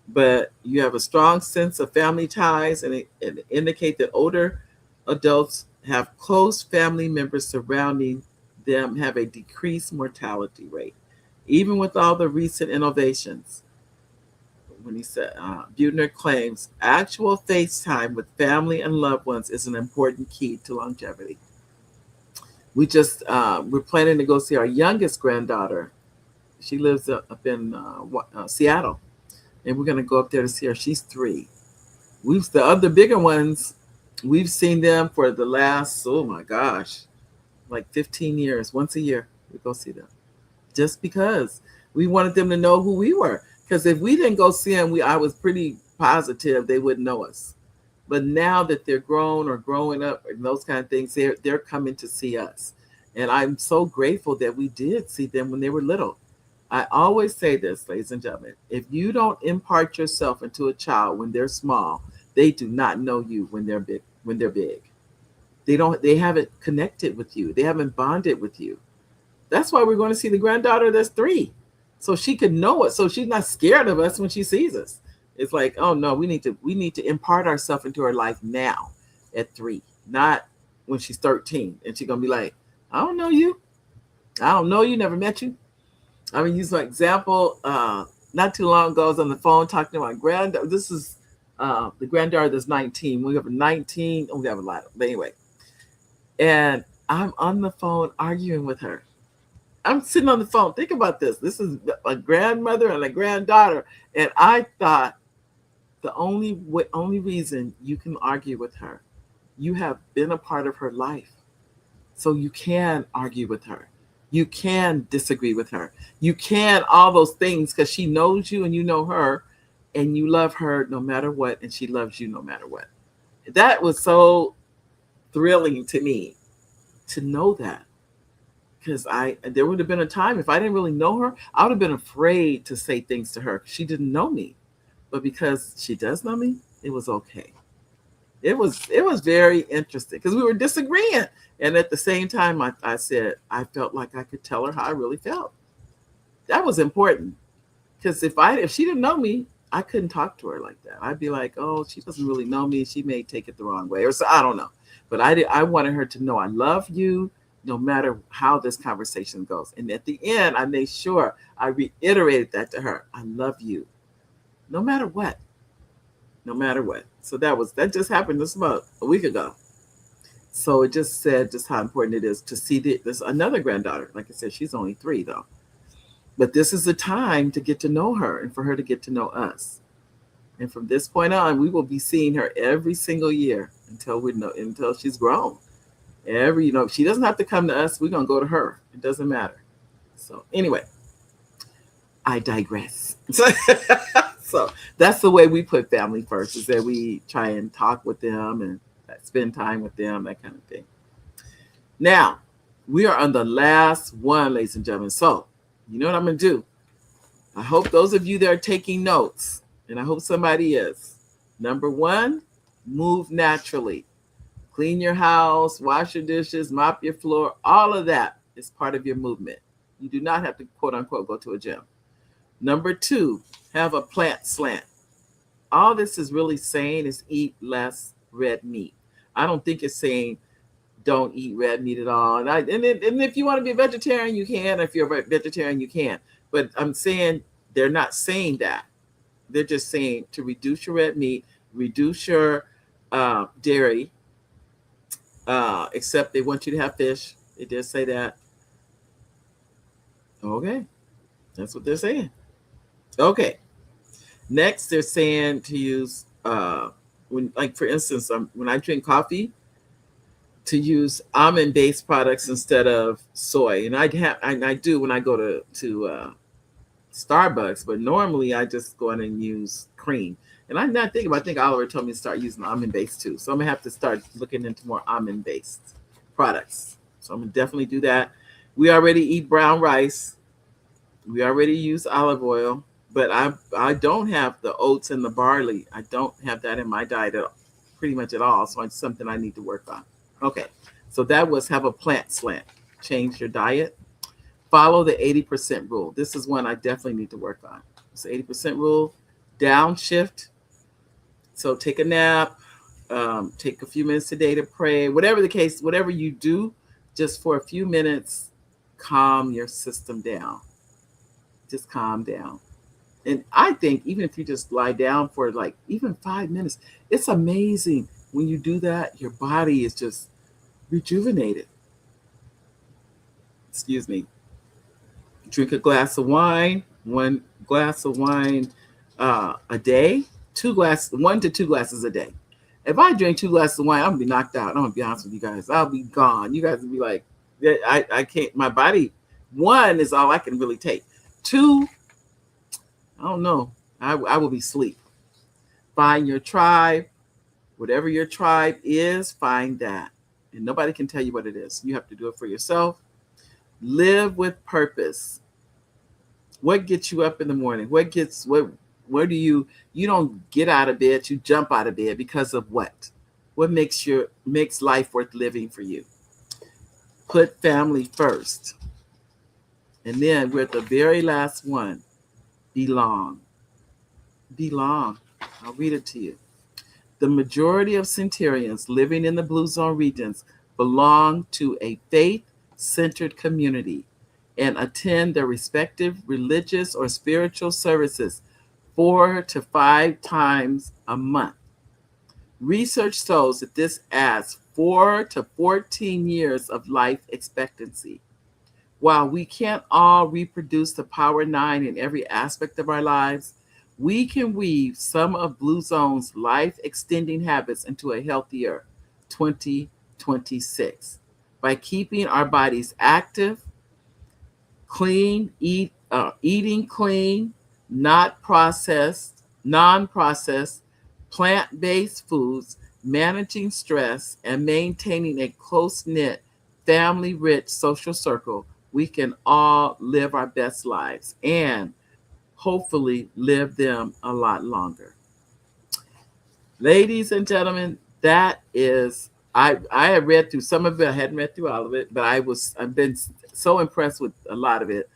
But you have a strong sense of family ties, and it indicate that older adults have close family members surrounding them have a decreased mortality rate, even with all the recent innovations. When he said, Buettner claims actual FaceTime with family and loved ones is an important key to longevity. We're planning to go see our youngest granddaughter. She lives up in Seattle, and we're going to go up there to see her. She's 3. The other bigger ones, we've seen them for the last, like 15 years. Once a year, we go see them. Just because we wanted them to know who we were. Because if we didn't go see them, I was pretty positive they wouldn't know us. But now that they're grown or growing up and those kind of things, they're coming to see us. And I'm so grateful that we did see them when they were little. I always say this, ladies and gentlemen, if you don't impart yourself into a child when they're small, they do not know you when they're big. They haven't connected with you. They haven't bonded with you. That's why we're going to see the granddaughter that's 3. So she could know us. So she's not scared of us when she sees us. It's like, oh no, we need to impart ourselves into her life now at 3, not when she's 13. And she's going to be like, I don't know you. I don't know you, never met you. I mean, use my example. Not too long ago, I was on the phone talking to my granddaughter. This is the granddaughter that's 19. We have a 19. We have a lot. But anyway. And I'm on the phone arguing with her. I'm sitting on the phone. Think about this. This is a grandmother and a granddaughter. And I thought the only reason you can argue with her, you have been a part of her life. So you can argue with her. You can disagree with her. You can all those things because she knows you and you know her and you love her no matter what. And she loves you no matter what. That was so thrilling to me to know that. because there would have been a time if I didn't really know her, I would have been afraid to say things to her. She didn't know me, but because she does know me, it was okay. It was very interesting because we were disagreeing, and at the same time, I said I felt like I could tell her how I really felt. That was important because if she didn't know me, I couldn't talk to her like that. I'd be like, oh, she doesn't really know me. She may take it the wrong way, or so I don't know. But I wanted her to know I love you, no matter how this conversation goes. And at the end, I made sure I reiterated that to her. I love you, no matter what. No matter what. So that just happened just about a week ago. So it just said just how important it is to see this another granddaughter. Like I said, she's only 3 though. But this is the time to get to know her and for her to get to know us. And from this point on, we will be seeing her every single year until she's grown. If she doesn't have to come to us, we're gonna go to her. It doesn't matter. So anyway, I digress. So that's the way we put family first, is that we try and talk with them and spend time with them, that kind of thing. Now, we are on the last one, ladies and gentlemen. So, you know what I'm going to do? I hope those of you that are taking notes, and I hope somebody is. Number 1, move naturally. Clean your house, wash your dishes, mop your floor. All of that is part of your movement. You do not have to, quote unquote, go to a gym. Number 2, have a plant slant. All this is really saying is eat less red meat. I don't think it's saying don't eat red meat at all. And if you want to be a vegetarian, you can. If you're a vegetarian, you can. But I'm saying they're not saying that. They're just saying to reduce your red meat, reduce your dairy, except they want you to have fish. They did say that. Okay. That's what they're saying. Okay. Next, they're saying to use, for instance, when I drink coffee, to use almond-based products instead of soy. And I do when I go to Starbucks, but normally I just go in and use cream. And I'm not thinking about. I think Oliver told me to start using almond-based too. So I'm gonna have to start looking into more almond-based products. So I'm gonna definitely do that. We already eat brown rice. We already use olive oil. But I don't have the oats and the barley. I don't have that in my diet pretty much at all. So it's something I need to work on. Okay. So that was have a plant slant. Change your diet. Follow the 80% rule. This is one I definitely need to work on. It's the 80% rule. Downshift. So take a nap. Take a few minutes a day to pray. Whatever the case, whatever you do, just for a few minutes, calm your system down. Just calm down. And I think even if you just lie down for like even 5 minutes, it's amazing when you do that. Your body is just rejuvenated. Excuse me. Drink a glass of wine, 1 glass of wine a day, 1 to 2 glasses a day. If I drink 2 glasses of wine, I'm gonna be knocked out. I'm gonna be honest with you guys. I'll be gone. You guys will be like, I can't. My body, 1 is all I can really take. 2. I don't know. I will be asleep. Find your tribe. Whatever your tribe is, find that. And nobody can tell you what it is. You have to do it for yourself. Live with purpose. What gets you up in the morning? Where do you don't get out of bed, you jump out of bed because of what? What makes life worth living for you? Put family first. And then we're at the very last one. Belong. Belong. I'll read it to you. The majority of centurions living in the Blue Zone regions belong to a faith-centered community and attend their respective religious or spiritual services 4 to 5 times a month. Research shows that this adds 4 to 14 years of life expectancy. While we can't all reproduce the Power 9 in every aspect of our lives, we can weave some of Blue Zone's life-extending habits into a healthier 2026 by keeping our bodies active, clean, eating clean, non-processed, plant-based foods, managing stress, and maintaining a close-knit, family-rich social circle we can all live our best lives and hopefully live them a lot longer. Ladies and gentlemen, that is I have read through some of it. I hadn't read through all of it, but I've been so impressed with a lot of it.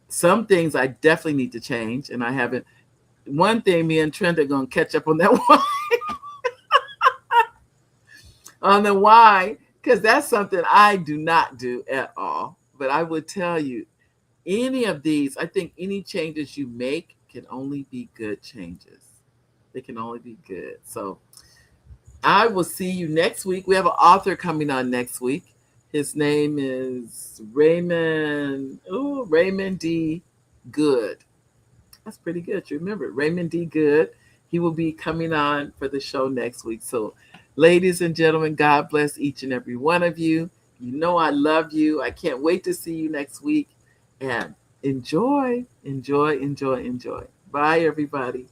Some things I definitely need to change, and I haven't. One thing, me and Trent are going to catch up on that one. On the why, because that's something I do not do at all. But I would tell you, any of these, I think any changes you make can only be good changes. They can only be good. So I will see you next week. We have an author coming on next week. His name is Raymond D. Good. That's pretty good. You remember Raymond D. Good. He will be coming on for the show next week. So, ladies and gentlemen, God bless each and every one of you. You know I love you. I can't wait to see you next week. And enjoy. Bye, everybody.